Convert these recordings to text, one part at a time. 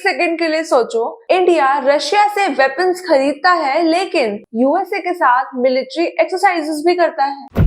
Second के लिए सोचो, इंडिया रशिया से वेपन्स खरीदता है लेकिन यूएसए के साथ मिलिट्री एक्सरसाइजेस भी करता है।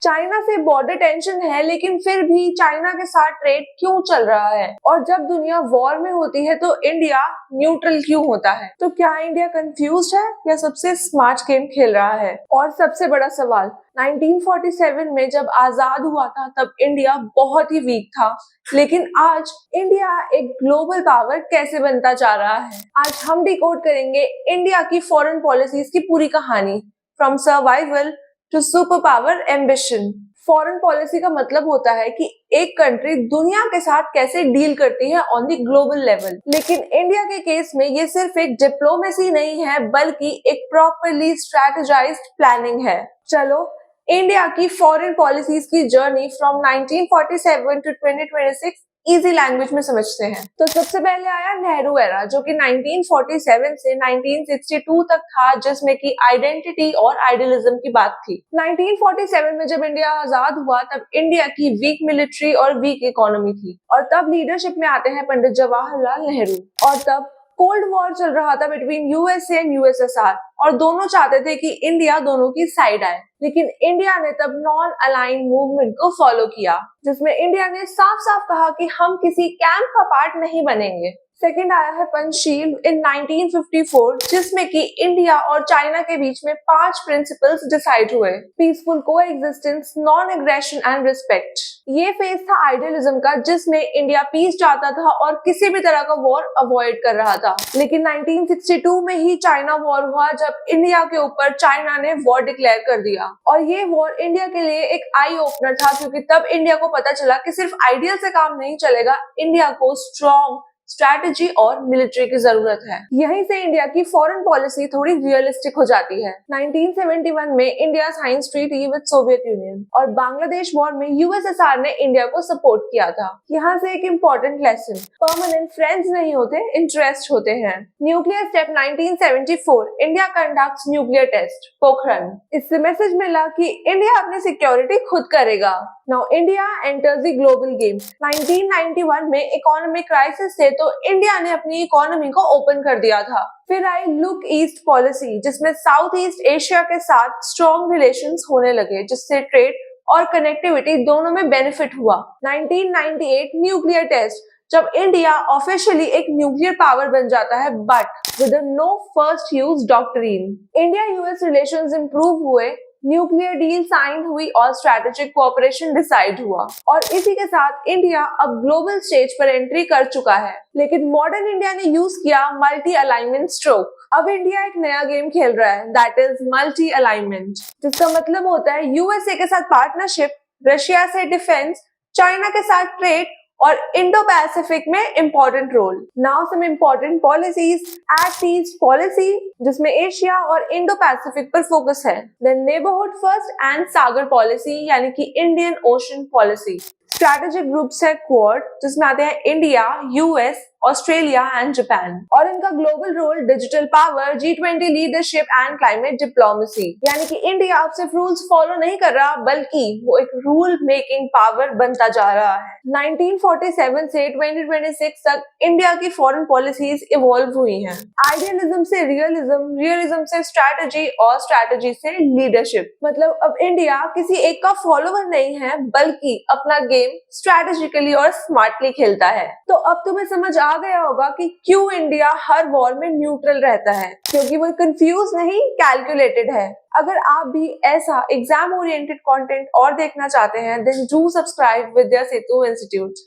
चाइना से बॉर्डर टेंशन है लेकिन फिर भी चाइना के साथ ट्रेड क्यों चल रहा है? और जब दुनिया वॉर में होती है तो इंडिया न्यूट्रल क्यों होता है? तो क्या इंडिया कंफ्यूज्ड है या सबसे स्मार्ट गेम खेल रहा है? और सबसे बड़ा सवाल, 1947 में जब आजाद हुआ था तब इंडिया बहुत ही वीक था, लेकिन आज इंडिया एक ग्लोबल पावर कैसे बनता जा रहा है? आज हम डिकोड करेंगे इंडिया की फॉरेन पॉलिसीज की पूरी कहानी, from survival to super power ambition. Foreign policy का मतलब होता है कि एक कंट्री दुनिया के साथ कैसे डील करती है ऑन द ग्लोबल लेवल। लेकिन इंडिया के केस में ये सिर्फ एक डिप्लोमेसी नहीं है बल्कि एक प्रॉपरली स्ट्रेटेजाइज्ड प्लानिंग है। चलो इंडिया की फॉरेन पॉलिसीज की journey from 1947 to 2026 easy language में समझते हैं। तो सबसे पहले आया नेहरू एरा, जो कि 1947 से 1962 तक था, जिसमें कि आइडेंटिटी और आइडियलिज्म की बात थी। 1947 में जब इंडिया आजाद हुआ तब इंडिया की वीक मिलिट्री और वीक इकोनॉमी थी, और तब लीडरशिप में आते हैं पंडित जवाहरलाल नेहरू। और तब कोल्ड वॉर चल रहा था बिटवीन यूएसए एंड यूएसएसआर, और दोनों चाहते थे कि इंडिया दोनों की साइड आए। लेकिन इंडिया ने तब नॉन अलाइन मूवमेंट को फॉलो किया, जिसमें इंडिया ने साफ साफ कहा कि हम किसी कैंप का पार्ट नहीं बनेंगे। सेकेंड आया है पंचशील इन 1954, जिसमें कि इंडिया और चाइना के बीच में 5 प्रिंसिपल्स डिसाइड हुए। Peaceful coexistence, non aggression and respect. ये फेज था आइडियलिज्म का, जिसमें इंडिया पीस चाहता था और किसी भी तरह का वॉर अवॉइड कर रहा था। लेकिन 1962 में ही चाइना वॉर हुआ, जब इंडिया के ऊपर चाइना ने वॉर डिक्लेयर कर दिया। और ये वॉर इंडिया के लिए एक आई ओपनर था, क्योंकि तब इंडिया को पता चला कि सिर्फ आइडियल से काम नहीं चलेगा, इंडिया को स्ट्रॉन्ग स्ट्रैटेजी और मिलिट्री की जरूरत है। यहीं से इंडिया की फॉरेन पॉलिसी थोड़ी रियलिस्टिक हो जाती है। 1971 में India science treaty with Soviet union, और बांग्लादेश वॉर में यूएसएसआर ने इंडिया को सपोर्ट किया था। यहाँ से एक इम्पोर्टेंट लेसन, परमानेंट फ्रेंड्स नहीं होते, इंटरेस्ट होते हैं। Nuclear step 1974, India conducts nuclear test, Pokhran. इससे मैसेज मिला कि इंडिया अपनी सिक्योरिटी खुद करेगा। Now India enters the global game. 1991 में इकोनॉमिक क्राइसिस से तो इंडिया ने अपनी इकोनॉमी को ओपन कर दिया था। फिर आई लुक ईस्ट पॉलिसी, जिसमें साउथ ईस्ट एशिया के साथ स्ट्रॉन्ग रिलेशंस होने लगे, जिससे ट्रेड और कनेक्टिविटी दोनों में बेनिफिट हुआ। 1998 न्यूक्लियर टेस्ट, जब इंडिया ऑफिशियली एक न्यूक्लियर पावर बन जाता है, but with no first use doctrine. India US relations improve हुए, न्यूक्लियर डील साइन हुई और स्ट्रैटेजिक कोऑपरेशन डिसाइड हुआ, और इसी के साथ इंडिया अब ग्लोबल स्टेज पर एंट्री कर चुका है। लेकिन मॉडर्न इंडिया ने यूज किया मल्टी अलाइनमेंट स्ट्रोक। अब इंडिया एक नया गेम खेल रहा है, दैट इज मल्टी अलाइनमेंट, जिसका मतलब होता है यूएसए के साथ पार्टनरशिप, रशिया से डिफेंस, चाइना के साथ ट्रेड और इंडो पैसिफिक में important role. Now some important policies, act east policy, जिसमें एशिया और इंडो पैसिफिक पर फोकस है। Then neighbourhood first and Sagar policy, यानी कि Indian Ocean policy. Strategic groups है क्वाड, जिसमें आते हैं India, US, Australia and Japan, और इनका global role digital power, G20 leadership and climate diplomacy. यानी कि इंडिया अब सिर्फ रूल्स फॉलो नहीं कर रहा, बल्कि वो एक रूल मेकिंग पावर बनता जा रहा है। 1947 से 2026 तक इंडिया की फॉरेन पॉलिसीज इवॉल्व हुई हैं। आइडियलिज्म से रियलिज्म, रियलिज्म से स्ट्रैटेजी और स्ट्रैटेजी से लीडरशिप। मतलब अब इंडिया किसी एक का फॉलोवर नहीं है, बल्कि अपना गेम स्ट्रैटेजिकली और स्मार्टली खेलता है। तो अब तुम्हें समझ आ गया होगा कि क्यों इंडिया हर वॉर में न्यूट्रल रहता है, क्योंकि वो कंफ्यूज नहीं, कैलकुलेटेड है। अगर आप भी ऐसा एग्जाम ओरिएंटेड कंटेंट और देखना चाहते हैं, then do subscribe Vidya Setu institute.